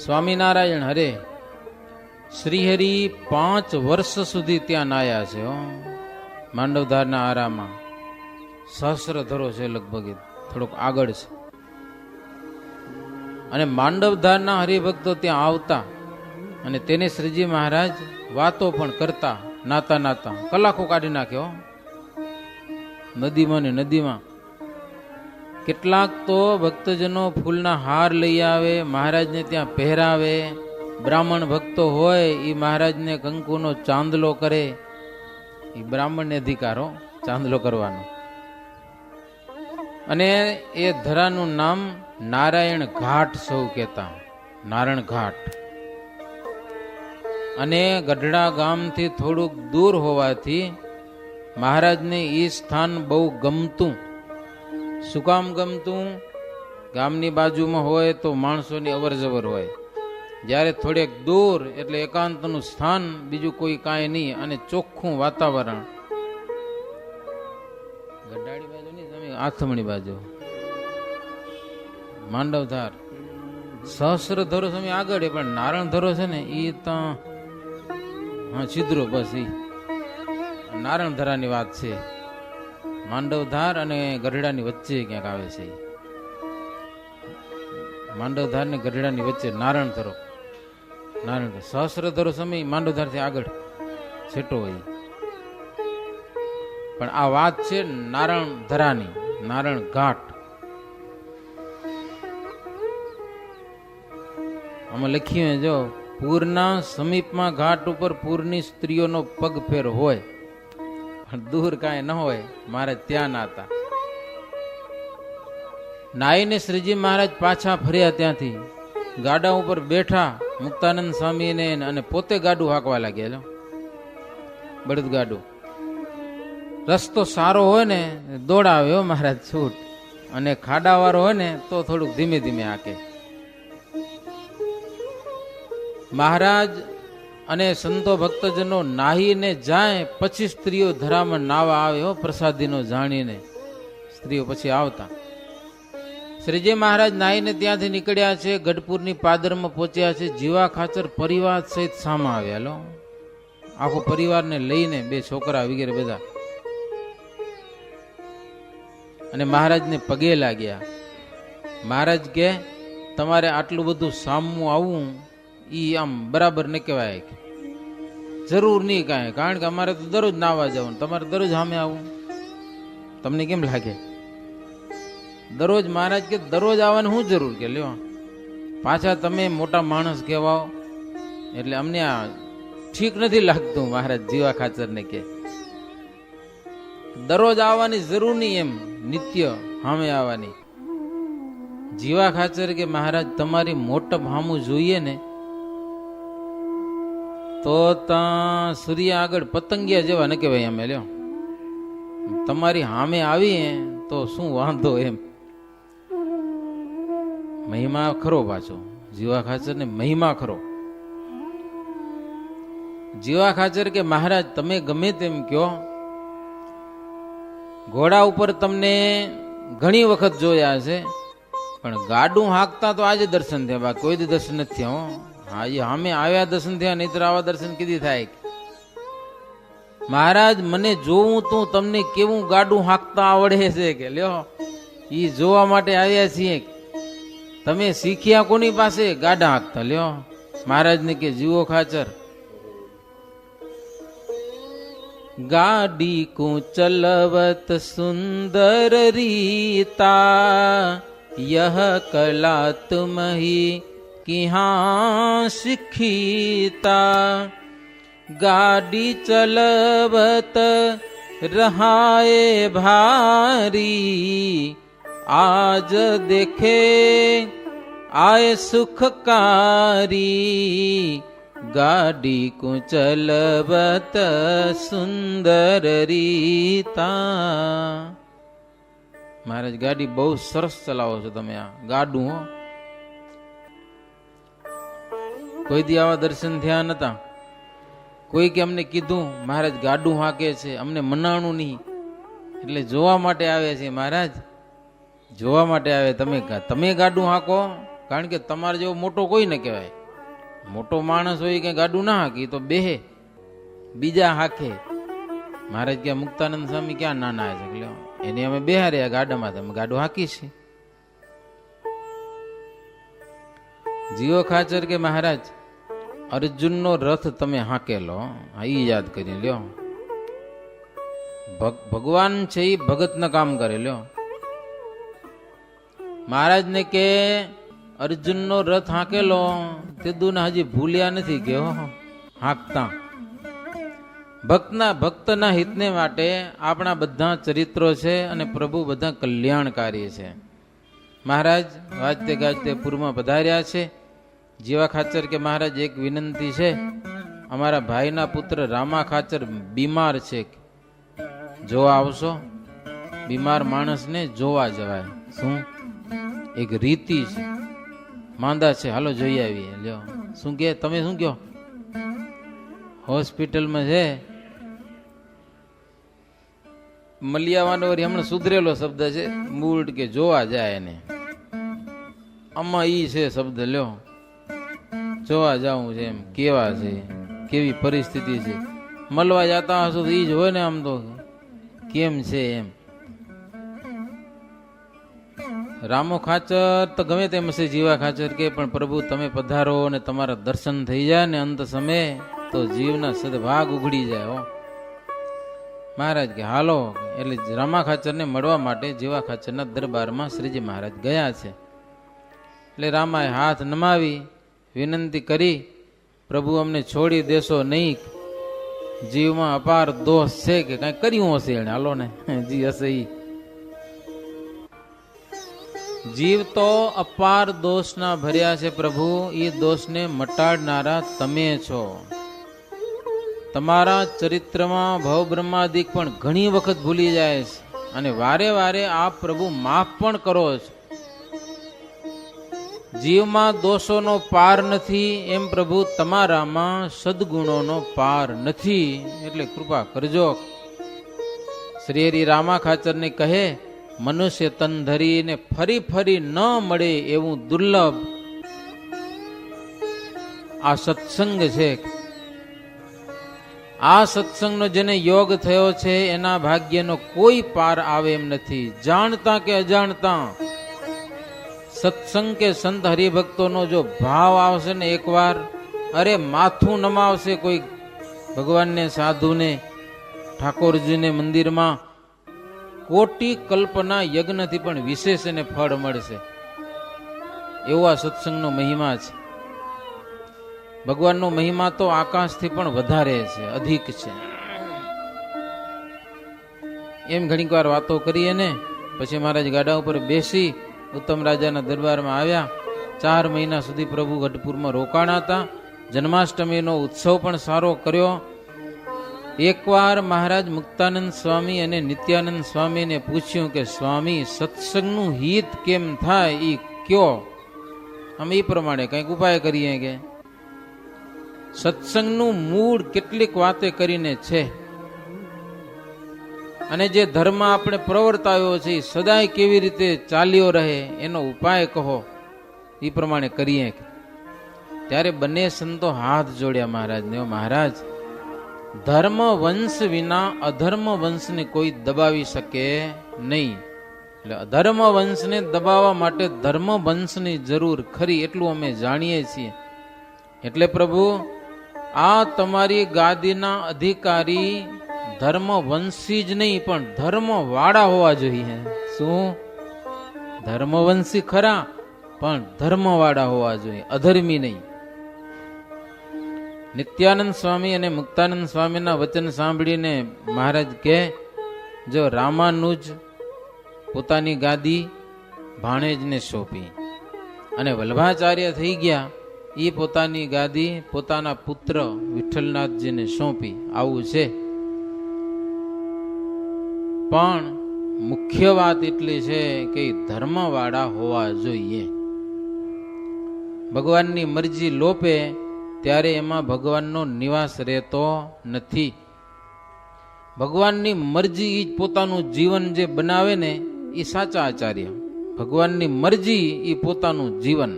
સ્વામિનારાયણ હરે શ્રીહરિ 5 વર્ષ સુધી ત્યાં નાયા છે. માંડવધારના આરામાં સહસ્ર ધરો છે, લગભગ થોડોક આગળ છે. અને માંડવધારના હરિભક્તો ત્યાં આવતા અને તેને શ્રીજી મહારાજ વાતો પણ કરતા. નાતા નાતા કલાકો કાઢી નાખ્યો નદીમાં ને નદીમાં. કેટલાક તો ભક્તજનો ફૂલના હાર લઈ આવે, મહારાજને ત્યાં પહેરાવે. બ્રાહ્મણ ભક્તો હોય એ મહારાજને કંકુનો ચાંદલો કરે. એ બ્રાહ્મણને અધિકારો ચાંદલો કરવાનો. અને એ ધરાનું નામ નારાયણ ઘાટ સૌ કહેતા, નારાયણ ઘાટ. અને ગઢડા ગામથી થોડુંક દૂર હોવાથી મહારાજને એ સ્થાન બહુ ગમતું. શું કામ ગમતું? ગામની બાજુમાં હોય તો માણસોની અવર જવર હોય. જ્યારે થોડેક દૂર એટલે એકાંતનું સ્થાન, બીજું કોઈ કાંઈ નહીં, અને ચોખ્ખું વાતાવરણ. ગઢાડી બાજુ નહીં, તમે આથમણી બાજુ માંડવધાર સહસ્ર ધરો તમે આગળ, પણ નારાયણ ધરો છે ને એ તો હા છિદ્રો, બસ એ નારાયણ ધરાની વાત છે. માંડવધાર અને ગઢડાની વચ્ચે ક્યાંક આવે છે. માંડવધાર ને ગઢડાની વચ્ચે નારાયણ ધરો. નારાયણ સહસ્ર ધરો સમય માંડવધાર થી આગળ છેટો હોય. પણ આ વાત છે નારાયણ ધરાની, નારાયણ ઘાટ. આમાં લખ્યું જો, પૂરના સમીપમાં ઘાટ ઉપર પૂરની સ્ત્રીઓનો પગ ફેર હોય, પણ દૂર કાંઈ ન હોય. મહારાજ ત્યાં નાતા. નાઈને શ્રીજી મહારાજ પાછા ફર્યા ત્યાંથી. ગાડા ઉપર બેઠા મુક્તાનંદ સ્વામીને, અને પોતે ગાડું હાંકવા લાગ્યા. બળદ ગાડું. રસ્તો સારો હોય ને દોડાવ્યો મહારાજ છૂટ, અને ખાડાવાળો હોય ને તો થોડુંક ધીમે ધીમે હાંકે. મહારાજ અને સંતો ભક્તજનો નાહીને જાય પછી સ્ત્રીઓ ધરામાં નાવા આવે. પ્રસાદીનો જાણીને સ્ત્રીઓ પછી આવતા. શ્રીજી મહારાજ નાહીને ત્યાંથી નીકળ્યા છે, ગઢપુરની પાદરમાં પહોંચ્યા છે. જીવા ખાચર પરિવાર સહિત સામા આવ્યા. આખો પરિવારને લઈને, 2 છોકરા વગેરે બધા. અને મહારાજને પગે લાગ્યા. મહારાજ કે તમારે આટલું બધું સામું આવવું ઈ આમ બરાબર ન કહેવાય, જરૂર નહીં કાંઈ, કારણ કે અમારે તો દરરોજ નાવા જવું, તમારે દરરોજ સામે આવું. તમને કેમ લાગે? દરરોજ મહારાજ કે દરરોજ આવવાની શું જરૂર? કે લ્યો પાછા તમે મોટા માણસ કહેવાઓ એટલે અમને આ ઠીક નથી લાગતું. મહારાજ જીવા ખાચરને કે દરરોજ આવવાની જરૂર નહીં, એમ નિત્ય સામે આવવાની. જીવા ખાચર કે મહારાજ તમારી મોટપ સામું જોઈએ ને તો ત્યાં સૂર્ય આગળ પતંગિયા જેવા ન કહેવાય. અમે લ્યો તમારી સામે આવીએ તો શું વાંધો? એમ મહિમા ખરો. પાછો જીવા ખાચર ને મહિમા ખરો. જીવા ખાચર કે મહારાજ તમે ગમે તેમ કયો, ઘોડા ઉપર તમને ઘણી વખત જોયા છે, પણ ગાડું હાંકતા તો આજે દર્શન થયા, બાકી કોઈ દી દર્શન નથી થયા. હા, એ અમે આવ્યા દર્શન થયા, નહીં તો આવા દર્શન કીધી થાય? મહારાજ મને જોવું તું તમને કેવું ગાડું હાંકતા આવડે છે કે લ્યો ઈ જોવા માટે આવ્યા છીએ. તમે શીખ્યા કોની પાસે? ગાડા હાંકતા. લ્યો મહારાજને કે જીવો ખાચર ગાડી કો ચલવત સુંદર રીતા, यह कला तुम्ही किहाँ सीखीता, गाड़ी चलवत रहाए भारी, आज देखे आए सुखकारी, गाड़ी को चलवत सुंदर રીતા. મહારાજ ગાડી બહુ સરસ ચલાવો છો તમે. આ ગાડું હો, કોઈ દી આવા દર્શન થયા નતા. કોઈ કે અમને કીધું મહારાજ ગાડું હાકે છે, અમને મનાણું નહીં, એટલે જોવા માટે આવે છે. મહારાજ જોવા માટે આવે. તમે ગાડું હાકો કારણ કે તમારે જેવો મોટો કોઈ ન કહેવાય. મોટો માણસ હોય કે ગાડું ના હાકી તો બેહે, બીજા હાકે. મહારાજ કે મુક્તાનંદ સ્વામી ક્યાં નાના છે, એને અમે બેહાર્યા ગાડામાં, તમે ગાડું હાકી છે. જીવો ખાચર કે મહારાજ અર્જુનનો રથ તમે હાકેલો, હા ઈ યાદ કરી લ્યો. ભગવાન છે એ ભગતના કામ કરે લ્યો. મહારાજ ને કે અર્જુનનો રથ હાકેલો તે દુના હજી ભૂલ્યા નથી કે હાંકતા. ભક્તના હિતને માટે આપણા બધા ચરિત્રો છે અને પ્રભુ બધા કલ્યાણકારી છે. મહારાજ વાજતે ગાજતે પૂરમાં પધાર્યા છે. જીવા ખાચર કે મહારાજ એક વિનંતી છે, અમારા ભાઈના પુત્ર રામા ખાચર બીમાર છે, જોવા આવશો? બીમાર માણસને જોવા જવાય, શું એક રીતિ છે. માંદા છે, હાલો જોઈ આવીએ. લ્યો શું કે તમે શું કહો? હોસ્પિટલમાં છે. મલિયાવાનો હમણાં સુધરેલો શબ્દ છે, મૂળ કે જોવા જાય એને, આમાં ઈ છે શબ્દ. લ્યો જોવા જાવું છે, એમ કેવા છે, કેવી પરિસ્થિતિ છે. મળવા જતા હશો તો ઈ જ હોય ને, આમ તો કેમ છે એમ. રામો ખાચર તો ગમે તેમ હશે, જીવા ખાચર કે પણ પ્રભુ તમે પધારો અને તમારા દર્શન થઈ જાય ને અંત સમયે તો જીવના સદભાગ ઉઘડી જાય હો. મહારાજ કે હાલો. એટલે રામા ખાચરને મળવા માટે જીવા ખાચરના દરબારમાં શ્રીજી મહારાજ ગયા છે. એટલે રામાએ હાથ નમાવી વિનંતી કરી, પ્રભુ અમને છોડી દેશો નહીં, જીવમાં અપાર દોષ છે કે કઈ કર્યું હશે એને, હાલો ને જી હશે ઈ. જીવ તો અપાર દોષના ભર્યા છે પ્રભુ, એ દોષને મટાડનારા તમે છો. તમારા ચરિત્રમાં ભવ બ્રહ્માદિક પણ ઘણી વખત ભૂલી જાય છે અને વારે વારે આપ પ્રભુ માફ પણ કરો છો. જીવમાં દોષોનો પાર નથી એમ પ્રભુ તમારામાં સદગુણોનો પાર નથી, એટલે કૃપા કરજો. શ્રી હરિ રામા ખાચરને કહે, મનુષ્ય તન ધરીને ફરી ફરી ન મળે એવું દુર્લભ આ સત્સંગ છે. આ સત્સંગનો જેને યોગ થયો છે એના ભાગ્યનો કોઈ પાર આવે એમ નથી. જાણતા કે અજાણતા સત્સંગ કે સંત હરિભક્તોનો જો ભાવ આવશે ને એકવાર, અરે માથું નમાવશે કોઈ ભગવાનને, સાધુને, ઠાકોરજીને મંદિરમાં, કોટી કલ્પના યજ્ઞથી પણ વિશેષ એને ફળ મળશે. એવો આ સત્સંગનો મહિમા છે. ભગવાનનો મહિમા તો આકાશથી પણ વધારે છે, અધિક છે. એમ ઘણીક વાર વાતો કરીએ ને પછી મહારાજ ગાડા ઉપર બેસી ઉત્તમ રાજાના દરબારમાં આવ્યા. 4 મહિના સુધી પ્રભુ ગઢપુરમાં રોકાણા હતા. જન્માષ્ટમીનો ઉત્સવ પણ સારો કર્યો. એકવાર મહારાજ મુક્તાનંદ સ્વામી અને નિત્યાનંદ સ્વામીને પૂછ્યું કે સ્વામી, સત્સંગનું હિત કેમ થાય ઈ કયો, અમે એ પ્રમાણે કંઈક ઉપાય કરીએ. કે સત્સંગનું મૂળ કેટલીક વાતે કરીને છે અને જે ધર્મ આપણે પ્રવર્તાયો છે સદાય કેવી રીતે ચાલ્યો રહે એનો ઉપાય કહો, એ પ્રમાણે કરીએ. ત્યારે બંને સંતો હાથ જોડ્યા મહારાજને. મહારાજ, ધર્મ વંશ વિના અધર્મ વંશને કોઈ દબાવી શકે નહીં. એટલે અધર્મ વંશને દબાવવા માટે ધર્મ વંશની જરૂર ખરી, એટલું અમે જાણીએ છીએ. એટલે પ્રભુ, આ તમારી ગાદીના અધિકારી ધર્મ વંશી જ નહીં પણ ધર્મ વાળા હોવા જોઈએ. શું? ધર્મવંશી ખરા પણ ધર્મ વાળા હોવા જોઈએ, અધર્મી નહીં. નિત્યાનંદ સ્વામી અને મુક્તાનંદ સ્વામીના વચન સાંભળીને મહારાજ કે, જો રામાનુજ પોતાની ગાદી ભાણેજને સોંપી અને વલ્ભાચાર્ય થઈ ગયા, એ પોતાની ગાદી પોતાના પુત્ર વિઠ્ઠલનાથજીને સોંપી. આવું છે. પણ મુખ્ય વાત એટલી છે કે ધર્મવાળા હોવા જોઈએ. ભગવાનની મરજી લોપે ત્યારે એમાં ભગવાનનો નિવાસ રહેતો નથી. ભગવાનની મરજી એ પોતાનું જીવન જે બનાવે ને એ સાચા આચાર્ય. ભગવાનની મરજી એ પોતાનું જીવન.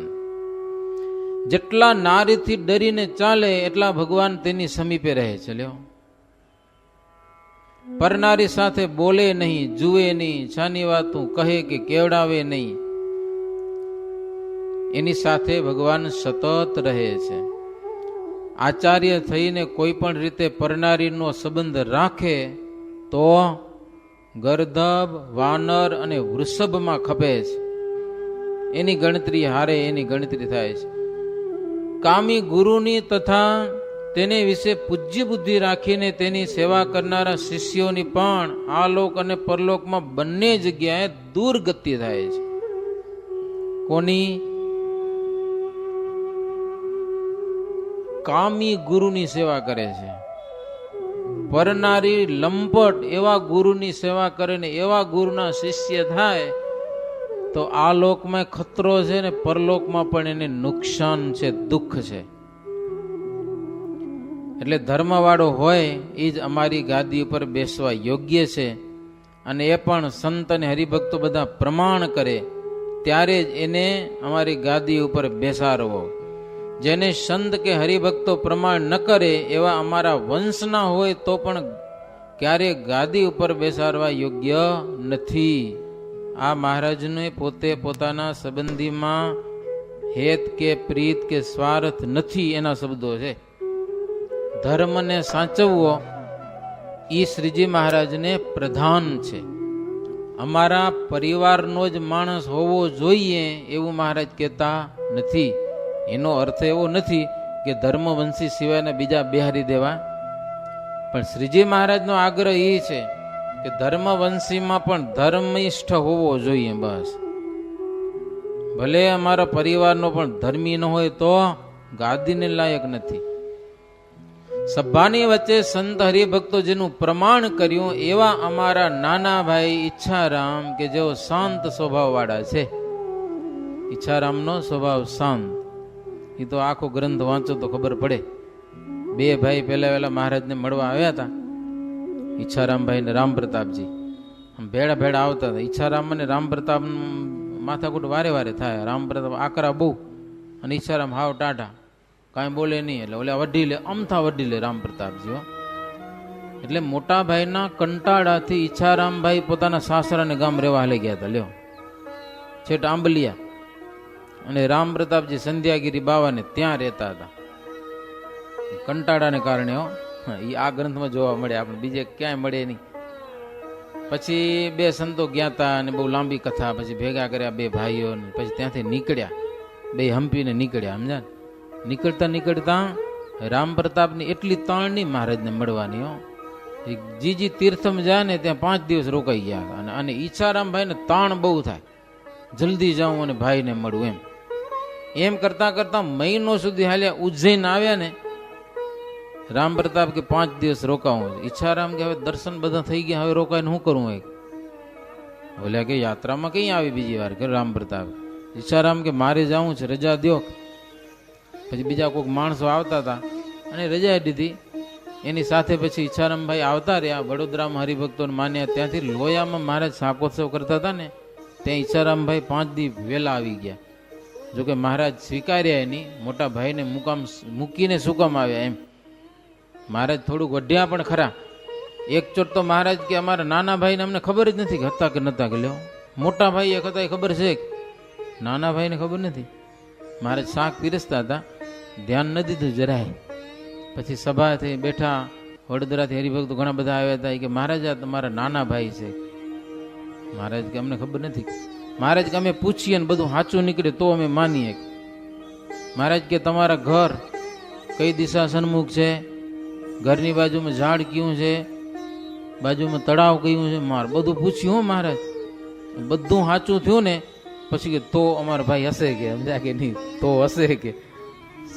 જેટલા નારીથી ડરીને ચાલે એટલા ભગવાન તેની સમીપે રહે છે. લ્યો, પરનારી સાથે બોલે નહીં, જુએ નહીં, છાની વાતું કહે કે કેવડાવે નહીં, એની સાથે ભગવાન સતત રહે છે. આચાર્ય થઈને કોઈ પણ રીતે પરનારીનો સંબંધ રાખે તો ગર્દભ, વાનર અને વૃષભમાં ખપે છે. એની ગણતરી હારે એની ગણતરી થાય છે. કામી ગુરુની તથા તેને વિશે પૂજ્ય બુદ્ધિ રાખીને તેની સેવા કરનારા શિષ્યોની પણ આલોક અને પરલોકમાં બંને જગ્યાએ દુર્ગતિ થાય છે. કોની? કામી ગુરુની સેવા કરે છે. પરનારી લંપટ એવા ગુરુની સેવા કરે ને એવા ગુરુના શિષ્ય થાય તો આ લોકમાં ખતરો છે ને પરલોકમાં પણ એને નુકસાન છે, દુઃખ છે. એટલે ધર્મવાળો હોય એ જ અમારી ગાદી ઉપર બેસવા યોગ્ય છે. અને એ પણ સંત અને હરિભક્તો બધા પ્રમાણ કરે ત્યારે જ એને અમારી ગાદી ઉપર બેસાડવો. જેને સંત કે હરિભક્તો પ્રમાણ ન કરે એવા અમારા વંશના હોય તો પણ ક્યારે ગાદી ઉપર બેસાડવા યોગ્ય નથી. આ મહારાજને પોતે પોતાના સંબંધીમાં હેત કે પ્રીત કે સ્વાર્થ નથી, એના શબ્દો છે. ધર્મને સાચવવો એ શ્રીજી મહારાજને પ્રધાન છે. અમારા પરિવારનો જ માણસ હોવો જોઈએ એવું મહારાજ કહેતા નથી. એનો અર્થ એવો નથી કે ધર્મવંશી સિવાયના બીજા બિહારી દેવા, પણ શ્રીજી મહારાજનો આગ્રહ એ છે કે ધર્મવંશીમાં પણ ધર્મિષ્ઠ હોવો જોઈએ. બસ, ભલે અમારા પરિવારનો પણ ધર્મી ન હોય તો ગાદીને લાયક નથી. સભાની વચ્ચે સંત હરિભક્તો જેનું પ્રમાણ કર્યું એવા અમારા નાના ભાઈ ઈચ્છારામ કે જેઓ શાંત સ્વભાવ વાળા છે. ઈચ્છારામનો સ્વભાવ શાંત. એ તો આખો ગ્રંથ વાંચો તો ખબર પડે. બે ભાઈ પહેલા વહેલા મહારાજને મળવા આવ્યા હતા, ઈચ્છારામભાઈ ને રામ પ્રતાપજી. ભેળા ભેળા આવતા હતા. ઈચ્છારામ અને રામ પ્રતાપ માથાકૂટ વારે વારે થાય. રામ પ્રતાપ આકરા બહુ અને ઈચ્છારામ હાવ ટાઢા, કાંઈ બોલે નહીં. એટલે ઓલા વઢી લે, અમથા વઢી લે રામ પ્રતાપજી. એટલે મોટા ભાઈના કંટાળાથી ઈચ્છારામભાઈ પોતાના સાસરાને ગામ રહેવા હાલી ગયા હતા. લ્યો, છેટ આંબલિયા. અને રામ પ્રતાપજી સંધ્યાગીરી બાવાને ત્યાં રહેતા હતા. કંટાળાને કારણે એ આ ગ્રંથમાં જોવા મળે, આપણે બીજે ક્યાંય મળે નહીં. પછી બે સંતો ગયા હતા અને બહુ લાંબી કથા. પછી ભેગા કર્યા બે ભાઈઓને. પછી ત્યાંથી નીકળ્યા, બે હંપીને નીકળ્યા. સમજા? નીકળતા નીકળતા રામ પ્રતાપની એટલી તાણ નહીં મહારાજને મળવાની. જીજી તીર્થમ જાય ને ત્યાં 5 દિવસ રોકાઈ ગયા. અને ઈચ્છારામભાઈને તાણ બહુ થાય, જલ્દી જાઉં અને ભાઈને મળું. એમ કરતા કરતા મહિનો સુધી હાલ્યા. ઉજ્જૈન આવ્યા ને રામ પ્રતાપ કે 5 દિવસ રોકાવું. ઈચ્છારામ કે હવે દર્શન બધા થઈ ગયા, હવે રોકાઈને શું કરું? બોલ્યા કે યાત્રામાં કઈ આવી બીજી વાર? કે રામ પ્રતાપ. ઈચ્છારામ કે મારે જવું છે, રજા દ્યો. પછી બીજા કોઈક માણસો આવતા હતા અને રજા દીધી. એની સાથે પછી ઈચ્છારામભાઈ આવતા રહ્યા. વડોદરામાં હરિભક્તોને માન્યા. ત્યાંથી લોયામાં મહારાજ શાકોત્સવ કરતા હતા ને ત્યાં ઈચ્છારામભાઈ 5 દી વહેલા આવી ગયા. જોકે મહારાજ સ્વીકાર્યા એની. મોટા ભાઈને મુકામ મૂકીને શું કામ આવ્યા એમ મહારાજ થોડુંક વઢ્યા પણ ખરા. એક ચોટ તો મહારાજ કે અમારા નાના ભાઈને અમને ખબર જ નથી કે હતા કે નતા. કે લ્યો, મોટા ભાઈ એક હતા એ ખબર છે, નાના ભાઈને ખબર નથી. મહારાજ શાક પીરસતા હતા, ધ્યાન ન દીધું જરાય. પછી સભાથી બેઠા, વડોદરાથી હરિભક્તો ઘણા બધા આવ્યા હતા. કે મહારાજ આ તમારા નાના ભાઈ છે. મહારાજ કે અમને ખબર નથી. મહારાજ કે અમે પૂછીએ ને બધું સાચું નીકળે તો અમે માનીએ. મહારાજ કે તમારા ઘર કઈ દિશા સન્મુખ છે, ઘરની બાજુમાં ઝાડ કયું છે, બાજુમાં તળાવ કયું છે, મારે બધું પૂછ્યું. મહારાજ બધું સાચું થયું ને પછી કે તો અમારા ભાઈ હશે કે સમજ્યા કે નહીં? તો હશે કે.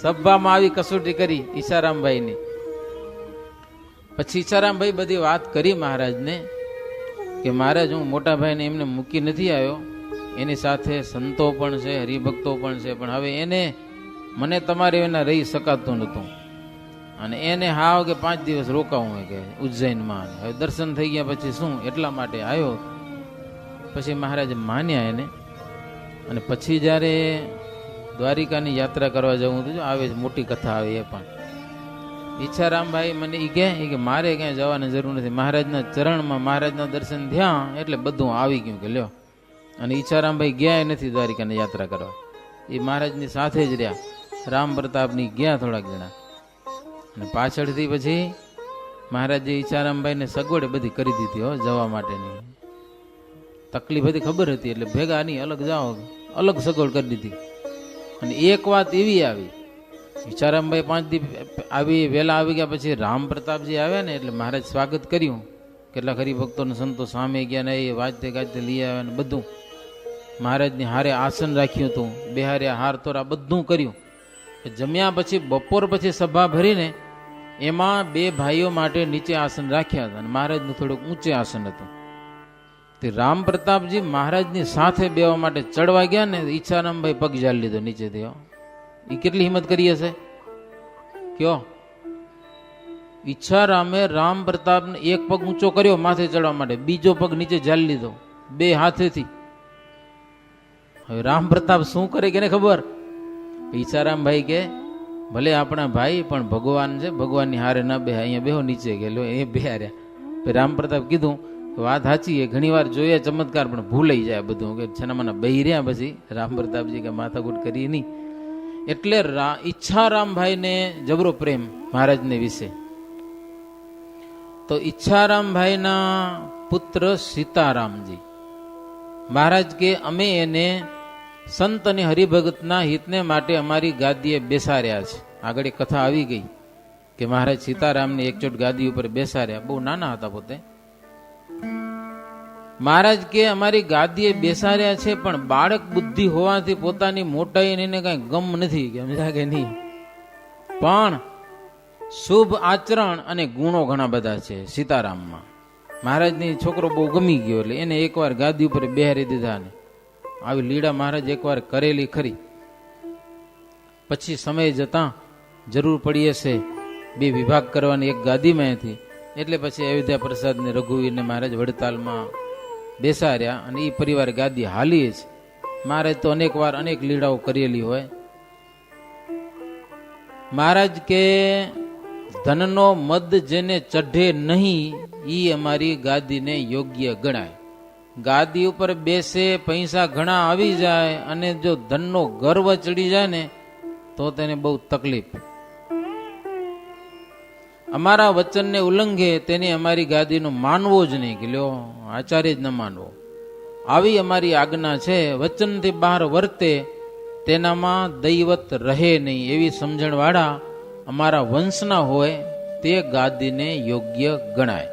સભામાં આવી કસોટી કરી ઈચ્છારામભાઈની. પછી ઈચ્છારામભાઈ બધી વાત કરી મહારાજને કે મહારાજ હું મોટા ભાઈને એમને મૂકી નથી આવ્યો, એની સાથે સંતો પણ છે, હરિભક્તો પણ છે, પણ હવે એને મને તમારે એના રહી શકાતું નહોતું. અને એને હાવ કે 5 દિવસ રોકાવું હોય કે ઉજ્જૈનમાં. હવે દર્શન થઈ ગયા પછી શું, એટલા માટે આવ્યો. પછી મહારાજ માન્યા એને. અને પછી જ્યારે દ્વારિકાની યાત્રા કરવા જવું હતું, આવે મોટી કથા આવે એ પણ. ઈચ્છારામભાઈ મને કે મારે ક્યાંય જવાની જરૂર નથી, મહારાજના ચરણમાં મહારાજના દર્શન થયા એટલે બધું આવી ગયું કે લ્યો. અને ઈચ્છારામભાઈ ગયા નથી દ્વારિકાની યાત્રા કરવા, એ મહારાજની સાથે જ રહ્યા. રામ પ્રતાપની ગયા થોડાક જણા, અને પાછળથી પછી મહારાજે ઈચ્છારામભાઈને સગવડ બધી કરી દીધી હો જવા માટેની. તકલીફ હતી ખબર હતી એટલે ભેગા નહીં અલગ જાઓ, અલગ સગવડ કરી દીધી. અને એક વાત એવી આવી, ઈચ્છારામભાઈ 5 દી આવી વહેલા આવી ગયા પછી રામ પ્રતાપજી આવ્યા ને એટલે મહારાજ સ્વાગત કર્યું. કેટલાક હરિભક્તોને સંતો સામે ગયા ને એ વાજતે ગાજતે લઈ આવ્યા ને બધું. મહારાજની હારે આસન રાખ્યું હતું, બેહાર્યા, હાર તોરા બધું કર્યું. જમ્યા પછી બપોર પછી સભા ભરીને એમાં 2 ભાઈઓ માટે નીચે આસન રાખ્યા હતા અને મહારાજનું થોડુંક ઊંચે આસન હતું. તે રામ પ્રતાપજી મહારાજની સાથે બેવા માટે ચડવા ગયા ને ઈચ્છારામભાઈ પગ જાળી લીધો નીચેથી. એ કેટલી હિંમત કરી હશે કયો? ઈચ્છારામે રામ પ્રતાપને એક પગ ઊંચો કર્યો માથે ચડવા માટે, બીજો પગ નીચે જાળી લીધો 2 હાથેથી. હવે રામ પ્રતાપ શું કરે કે ખબર? ઈચ્છારામભાઈ કે ભલે આપણા ભાઈ પણ ભગવાન છે, ભગવાનની હારે ના બે, અહીંયા બેહો નીચે ગયેલો એ બેહાર્યા. પછી રામ પ્રતાપ કીધું વાત સાચી છે, ઘણી વાર જોઈએ ચમત્કાર પણ ભૂલાઈ જાય બધું કે છેનામાના બહી રહ્યા. પછી રામ પ્રતાપજી કે માથાકૂટ કરી નહીં. એટલે ઈચ્છારામભાઈને જબરો પ્રેમ મહારાજને વિશે. તો ઈચ્છારામભાઈના પુત્ર સીતારામજી, મહારાજ કે અમે એને સંત અને હરિભગતના હિતને માટે અમારી ગાદીએ બેસાડ્યા છે. આગળ એક કથા આવી ગઈ કે મહારાજ સીતારામને એકચોટ ગાદી ઉપર બેસાડ્યા, બહુ નાના હતા પોતે. મહારાજ કે અમારી ગાદીએ બેસાડ્યા છે પણ બાળક બુદ્ધિ હોવાથી પોતાની મોટાઈ એને કઈ ગમ નથી, સમજા કે નહીં? પણ શુભ આચરણ અને ગુણો ઘણા બધા છે સીતારામમાં. મહારાજની છોકરો બહુ ગમી ગયો એટલે એને એકવાર ગાદી ઉપર બેહારી દીધા. ને આવી લીડા મહારાજ એકવાર કરેલી ખરી. પછી સમય જતા જરૂર પડી હશે 2 વિભાગ કરવાની એક ગાદીમાં હતી, એટલે પછી અયોધ્યા પ્રસાદને રઘુવીરને મહારાજ વડતાલમાં બેસાડ્યા અને એ પરિવાર ગાદી હાલી જ. મહારાજ તો અનેક વાર અનેક લીડાઓ કરેલી હોય. મહારાજ કે ધનનો મદ જેને ચઢે નહીં ઈ અમારી ગાદીને યોગ્ય ગણાય. ગાદી ઉપર બેસે, પૈસા ઘણા આવી જાય અને જો ધનનો ગર્વ ચડી જાય ને તો તેને બહુ તકલીફ. અમારા વચનને ઉલ્લંઘે તેને અમારી ગાદીનો માનવો જ નહીં, કે લ્યો આચાર્ય જ ન માનવો. આવી અમારી આજ્ઞા છે. વચનથી બહાર વર્તે તેનામાં દૈવત રહે નહીં એવી સમજણવાળા અમારા વંશના હોય તે ગાદીને યોગ્ય ગણાય.